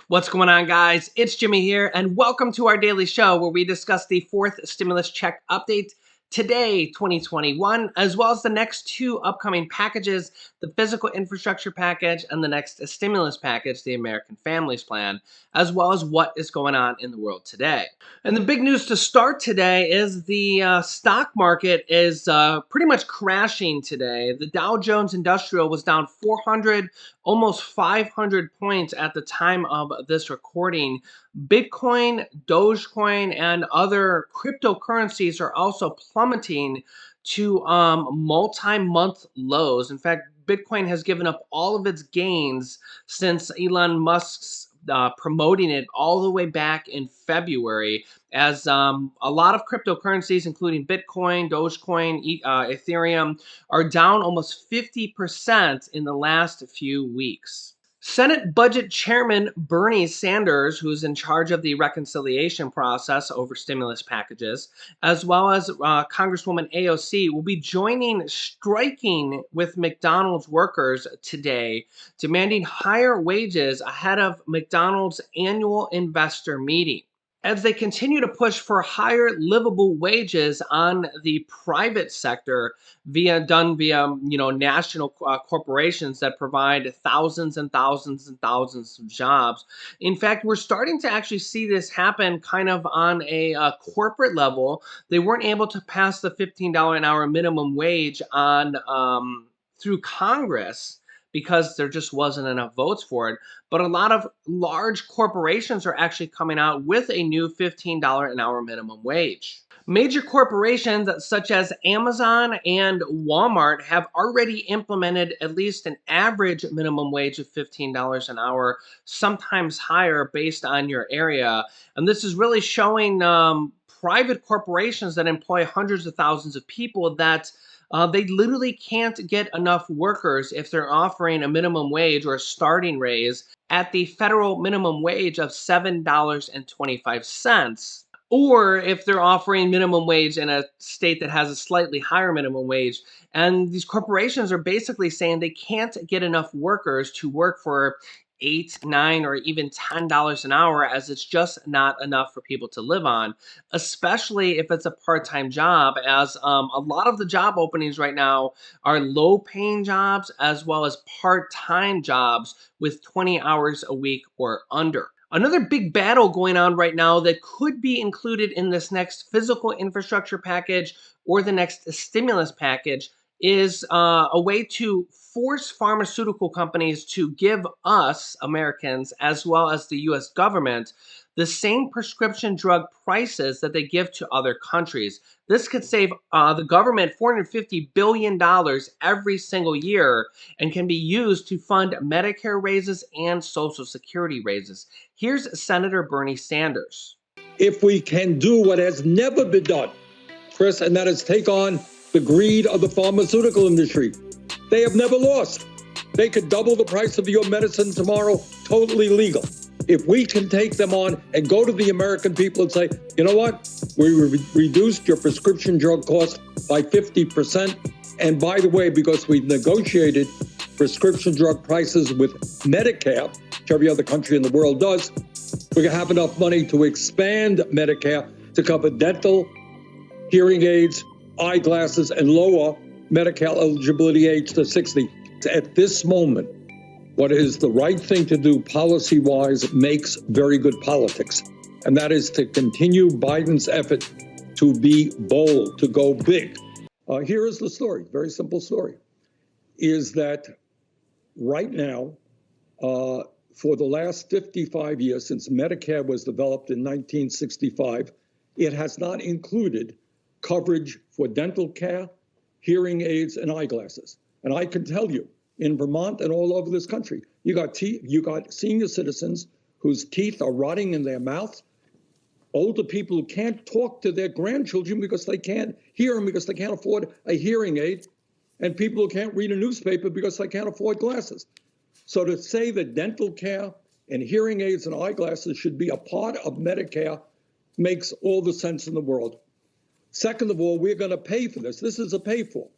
What's going on, guys? It's Jimmy here, and welcome to our daily show where we discuss the fourth stimulus check update today, 2021, as well as the next two upcoming packages, the physical infrastructure package and the next stimulus package, the American Families Plan, as well as what is going on in the world today. And the big news to start today is the stock market is pretty much crashing today. The Dow Jones Industrial was down 400, almost 500 points at the time of this recording. Bitcoin, Dogecoin, and other cryptocurrencies are also plummeting to multi-month lows. In fact, Bitcoin has given up all of its gains since Elon Musk's promoting it all the way back in February, as a lot of cryptocurrencies, including Bitcoin, Dogecoin, Ethereum, are down almost 50% in the last few weeks. Senate Budget Chairman Bernie Sanders, who's in charge of the reconciliation process over stimulus packages, as well as Congresswoman AOC, will be striking with McDonald's workers today, demanding higher wages ahead of McDonald's annual investor meeting. As they continue to push for higher livable wages on the private sector via national corporations that provide thousands and thousands and thousands of jobs. In fact, we're starting to actually see this happen kind of on a corporate level. They weren't able to pass the $15 an hour minimum wage on through Congress because there just wasn't enough votes for it. But a lot of large corporations are actually coming out with a new $15 an hour minimum wage. Major corporations such as Amazon and Walmart have already implemented at least an average minimum wage of $15 an hour, sometimes higher based on your area. And this is really showing private corporations that employ hundreds of thousands of people that they literally can't get enough workers if they're offering a minimum wage or a starting raise at the federal minimum wage of $7.25. Or if they're offering minimum wage in a state that has a slightly higher minimum wage. And these corporations are basically saying they can't get enough workers to work for $8, $9, or even $10 an hour, as it's just not enough for people to live on, especially if it's a part-time job, as a lot of the job openings right now are low-paying jobs as well as part-time jobs with 20 hours a week or under. Another big battle going on right now that could be included in this next physical infrastructure package or the next stimulus package is a way to force pharmaceutical companies to give us, Americans, as well as the US government, the same prescription drug prices that they give to other countries. This could save the government $450 billion every single year and can be used to fund Medicare raises and Social Security raises. Here's Senator Bernie Sanders. If we can do what has never been done, Chris, and that is take on the greed of the pharmaceutical industry. They have never lost. They could double the price of your medicine tomorrow, totally legal. If we can take them on and go to the American people and say, you know what, we reduced your prescription drug cost by 50%. And by the way, because we've negotiated prescription drug prices with Medicare, which every other country in the world does, we're going to have enough money to expand Medicare to cover dental, hearing aids, eyeglasses, and lower Medicare eligibility age to 60. At this moment, what is the right thing to do policy-wise makes very good politics. And that is to continue Biden's effort to be bold, to go big. Here is the story, very simple story, is that right now, for the last 55 years, since Medicare was developed in 1965, it has not included coverage for dental care, hearing aids, and eyeglasses. And I can tell you, in Vermont and all over this country, you got senior citizens whose teeth are rotting in their mouth, older people who can't talk to their grandchildren because they can't hear them because they can't afford a hearing aid, and people who can't read a newspaper because they can't afford glasses. So to say that dental care and hearing aids and eyeglasses should be a part of Medicare makes all the sense in the world. Second of all, we're going to pay for this. This is a pay for.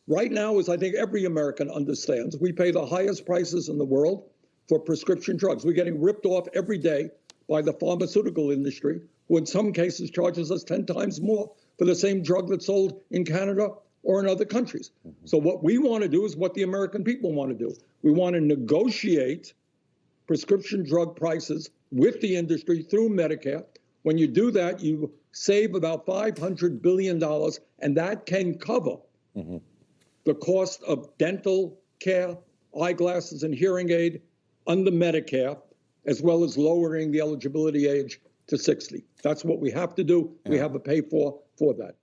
Right now, as I think every American understands, we pay the highest prices in the world for prescription drugs. We're getting ripped off every day by the pharmaceutical industry, who in some cases charges us 10 times more for the same drug that's sold in Canada or in other countries. So what we want to do is what the American people want to do. We want to negotiate prescription drug prices with the industry through Medicare. When you do that, you save about $500 billion, and that can cover the cost of dental care, eyeglasses, and hearing aid under Medicare, as well as lowering the eligibility age to 60. That's what we have to do. We have a pay for that.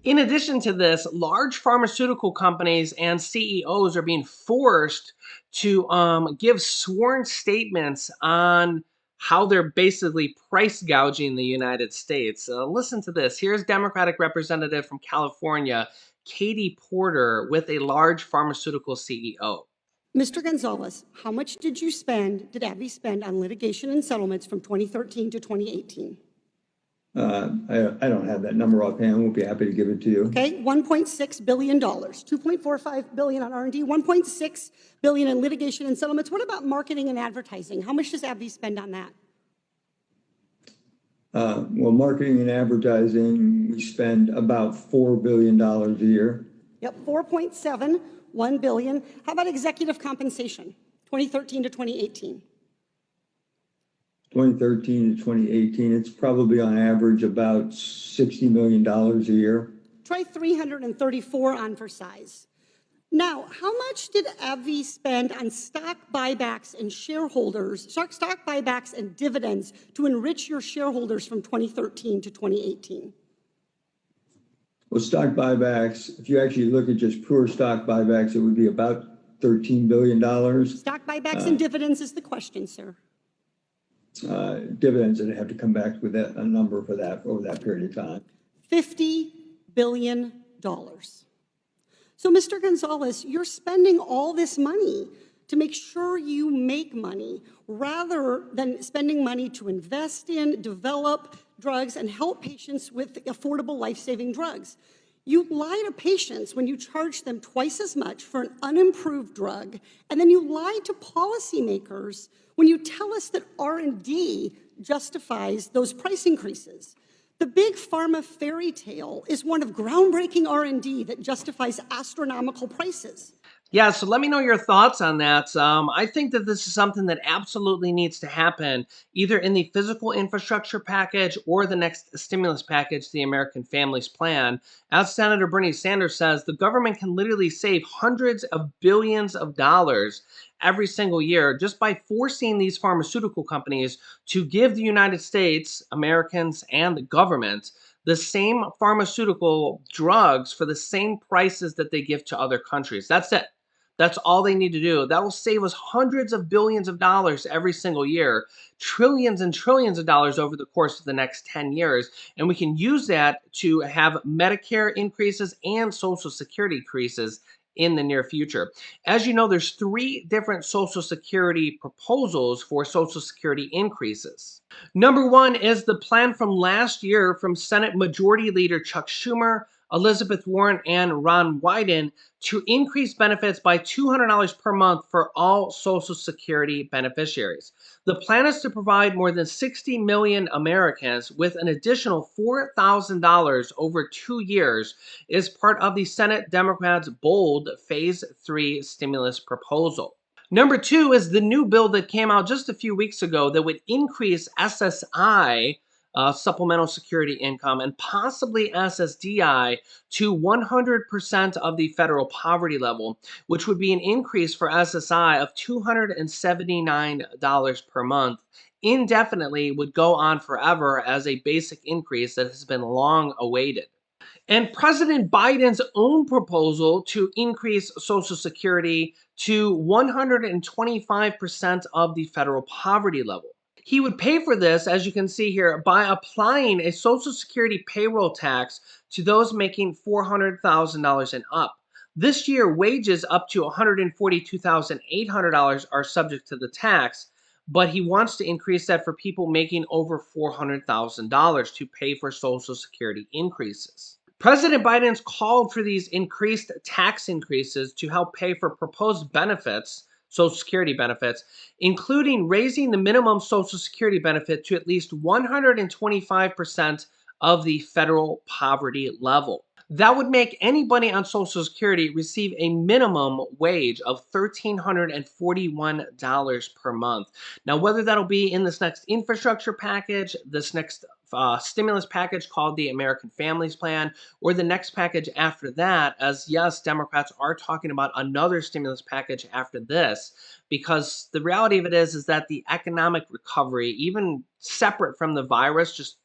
In addition to this, large pharmaceutical companies and CEOs are being forced to give sworn statements on how they're basically price gouging the United States. Listen to this. Here's Democratic Representative from California, Katie Porter, with a large pharmaceutical CEO. Mr. Gonzalez, how much did AbbVie spend on litigation and settlements from 2013 to 2018? I don't have that number offhand. We'll be happy to give it to you. Okay, $1.6 billion, $2.45 billion on R&D, $1.6 billion in litigation and settlements. What about marketing and advertising? How much does AbbVie spend on that? Well, marketing and advertising, we spend about $4 billion a year. Yep, 4.7, $1 billion. How about executive compensation, 2013 to 2018? 2013 to 2018, it's probably on average about $60 million a year. Try 334 on for size. Now, how much did AbbVie spend on stock buybacks and stock buybacks and dividends to enrich your shareholders from 2013 to 2018? Well, stock buybacks, if you actually look at just pure stock buybacks, it would be about $13 billion. Stock buybacks and dividends is the question, sir. Dividends, and have to come back with a number for that over that period of time. $50 billion. So, Mr. Gonzalez, you're spending all this money to make sure you make money rather than spending money to invest in, develop drugs, and help patients with affordable life-saving drugs. You lie to patients when you charge them twice as much for an unimproved drug, and then you lie to policymakers when you tell us that R&D justifies those price increases. The big pharma fairy tale is one of groundbreaking R&D that justifies astronomical prices. Yeah, so let me know your thoughts on that. I think that this is something that absolutely needs to happen either in the physical infrastructure package or the next stimulus package, the American Families Plan. As Senator Bernie Sanders says, the government can literally save hundreds of billions of dollars every single year just by forcing these pharmaceutical companies to give the United States, Americans, and the government the same pharmaceutical drugs for the same prices that they give to other countries. That's it. That's all they need to do. That will save us hundreds of billions of dollars every single year, trillions and trillions of dollars over the course of the next 10 years. And we can use that to have Medicare increases and Social Security increases in the near future. As you know, there's 3 different Social Security proposals for Social Security increases. Number 1 is the plan from last year from Senate Majority Leader Chuck Schumer, Elizabeth Warren, and Ron Wyden to increase benefits by $200 per month for all Social Security beneficiaries. The plan is to provide more than 60 million Americans with an additional $4,000 over 2 years as part of the Senate Democrats' bold Phase 3 stimulus proposal. Number 2 is the new bill that came out just a few weeks ago that would increase SSI, supplemental security income, and possibly SSDI to 100% of the federal poverty level, which would be an increase for SSI of $279 per month. Indefinitely, would go on forever as a basic increase that has been long awaited. And President Biden's own proposal to increase Social Security to 125% of the federal poverty level. He would pay for this, as you can see here, by applying a Social Security payroll tax to those making $400,000 and up. This year, wages up to $142,800 are subject to the tax, but he wants to increase that for people making over $400,000 to pay for Social Security increases. President Biden's called for these increased tax increases to help pay for proposed benefits, Social Security benefits, including raising the minimum Social Security benefit to at least 125% of the federal poverty level. That would make anybody on Social Security receive a minimum wage of $1,341 per month. Now, whether that'll be in this next infrastructure package, this next stimulus package called the American Families Plan, or the next package after that, as yes, Democrats are talking about another stimulus package after this, because the reality of it is that the economic recovery, even separate from the virus, just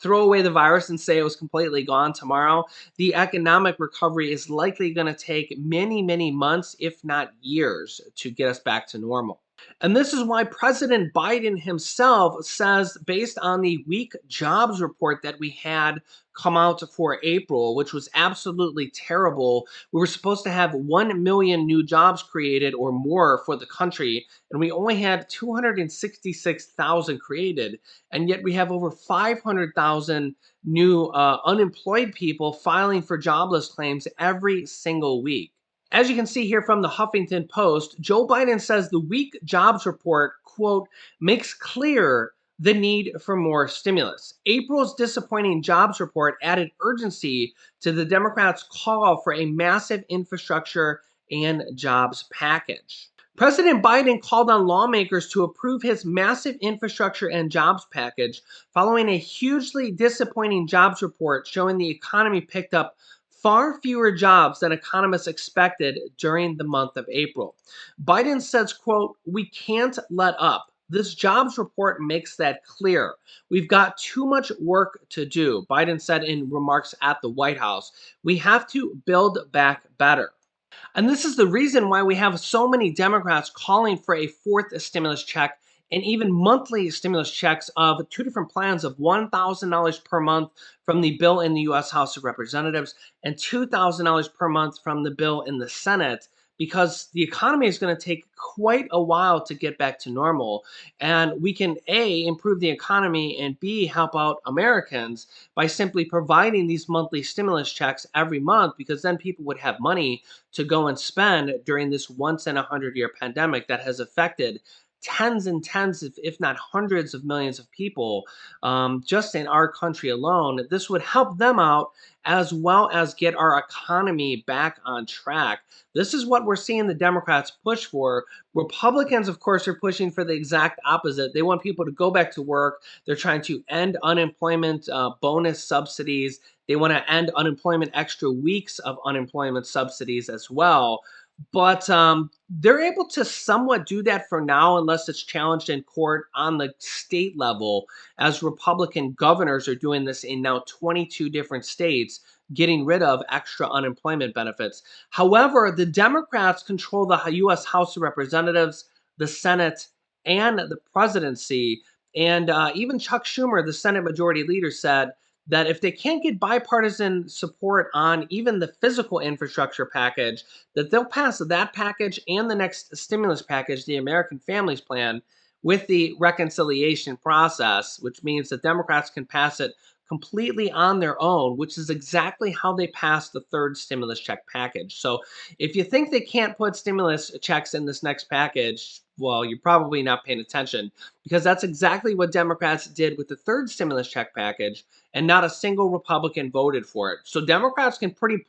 throw away the virus and say it was completely gone tomorrow, the economic recovery is likely going to take many, many months, if not years, to get us back to normal. And this is why President Biden himself says, based on the weak jobs report that we had come out for April, which was absolutely terrible, we were supposed to have 1 million new jobs created or more for the country, and we only had 266,000 created. And yet we have over 500,000 new unemployed people filing for jobless claims every single week. As you can see here from the Huffington Post, Joe Biden says the weak jobs report, quote, makes clear the need for more stimulus. April's disappointing jobs report added urgency to the Democrats' call for a massive infrastructure and jobs package. President Biden called on lawmakers to approve his massive infrastructure and jobs package following a hugely disappointing jobs report showing the economy picked up far fewer jobs than economists expected during the month of April. Biden says, quote, "We can't let up. This jobs report makes that clear. We've got too much work to do," Biden said in remarks at the White House. "We have to build back better." And this is the reason why we have so many Democrats calling for a fourth stimulus check and even monthly stimulus checks of two different plans of $1,000 per month from the bill in the U.S. House of Representatives and $2,000 per month from the bill in the Senate, because the economy is going to take quite a while to get back to normal. And we can A, improve the economy, and B, help out Americans by simply providing these monthly stimulus checks every month, because then people would have money to go and spend during this once in a 100-year pandemic that has affected tens and tens, if not hundreds of millions of people just in our country alone. This would help them out as well as get our economy back on track. This is what we're seeing the Democrats push for. Republicans, of course, are pushing for the exact opposite. They want people to go back to work. They're trying to end unemployment bonus subsidies. They want to end unemployment extra weeks of unemployment subsidies as well. But they're able to somewhat do that for now, unless it's challenged in court on the state level, as Republican governors are doing this in now 22 different states, getting rid of extra unemployment benefits. However, the Democrats control the U.S. House of Representatives, the Senate, and the presidency. And even Chuck Schumer, the Senate Majority Leader, said that if they can't get bipartisan support on even the physical infrastructure package, that they'll pass that package and the next stimulus package, the American Families Plan, with the reconciliation process, which means that Democrats can pass it completely on their own, which is exactly how they passed the third stimulus check package. So if you think they can't put stimulus checks in this next package, well, you're probably not paying attention, because that's exactly what Democrats did with the third stimulus check package, and not a single Republican voted for it. So Democrats can pretty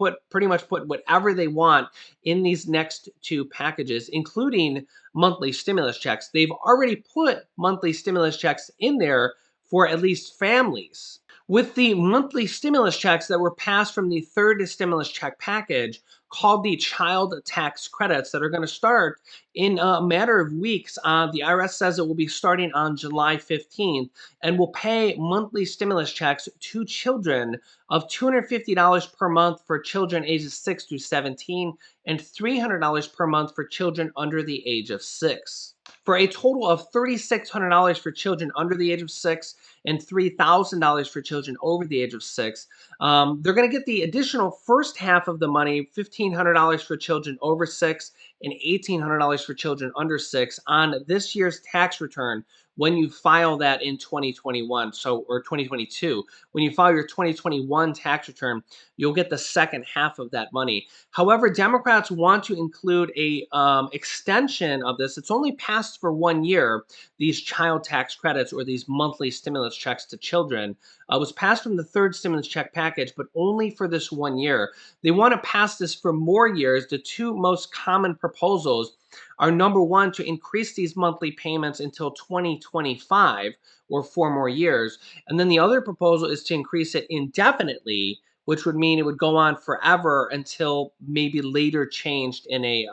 much put whatever they want in these next two packages, including monthly stimulus checks. They've already put monthly stimulus checks in there for at least families. With the monthly stimulus checks that were passed from the third stimulus check package, called the child tax credits, that are going to start in a matter of weeks. The IRS says it will be starting on July 15th and will pay monthly stimulus checks to children of $250 per month for children ages 6 through 17 and $300 per month for children under the age of 6. For a total of $3,600 for children under the age of 6 and $3,000 for children over the age of 6. They're going to get the additional first half of the money, $1,500 for children over 6 and $1,800 for children under 6 on this year's tax return when you file that in 2021, or 2022. When you file your 2021 tax return, you'll get the second half of that money. However, Democrats want to include a extension of this. It's only passed for 1 year, these child tax credits or these monthly stimulus checks to children. Was passed from the third stimulus check package, but only for this 1 year. They want to pass this for more years. The two most common proposals are, number one, to increase these monthly payments until 2025 or 4 more years. And then the other proposal is to increase it indefinitely, which would mean it would go on forever until maybe later changed in a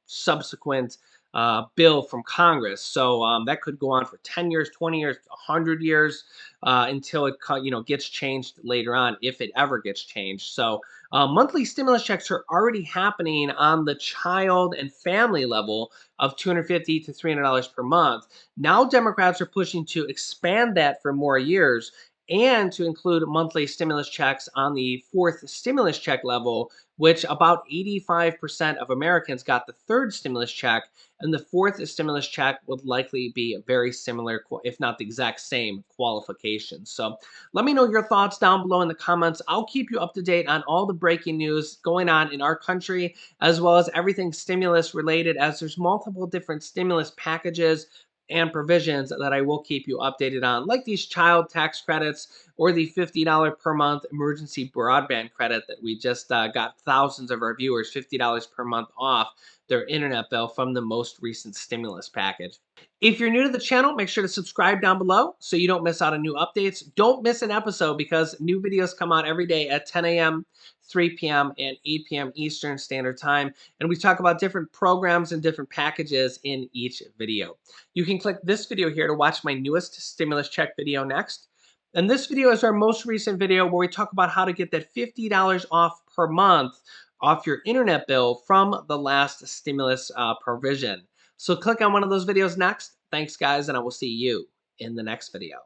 subsequent bill from Congress. So that could go on for 10 years, 20 years, 100 years until it gets changed later on, if it ever gets changed. So monthly stimulus checks are already happening on the child and family level of $250 to $300 per month. Now Democrats are pushing to expand that for more years and to include monthly stimulus checks on the fourth stimulus check level, which about 85% of Americans got the third stimulus check, and the fourth stimulus check would likely be a very similar, if not the exact same, qualifications. So let me know your thoughts down below in the comments. I'll keep you up to date on all the breaking news going on in our country, as well as everything stimulus related, as there's multiple different stimulus packages and provisions that I will keep you updated on, like these child tax credits or the $50 per month emergency broadband credit that we just got thousands of our viewers $50 per month off their internet bill from the most recent stimulus package. If you're new to the channel, make sure to subscribe down below so you don't miss out on new updates. Don't miss an episode because new videos come out every day at 10 a.m., 3 p.m., and 8 p.m. Eastern Standard Time. And we talk about different programs and different packages in each video. You can click this video here to watch my newest stimulus check video next. And this video is our most recent video where we talk about how to get that $50 off per month off your internet bill from the last stimulus provision. So click on one of those videos next. Thanks, guys, and I will see you in the next video.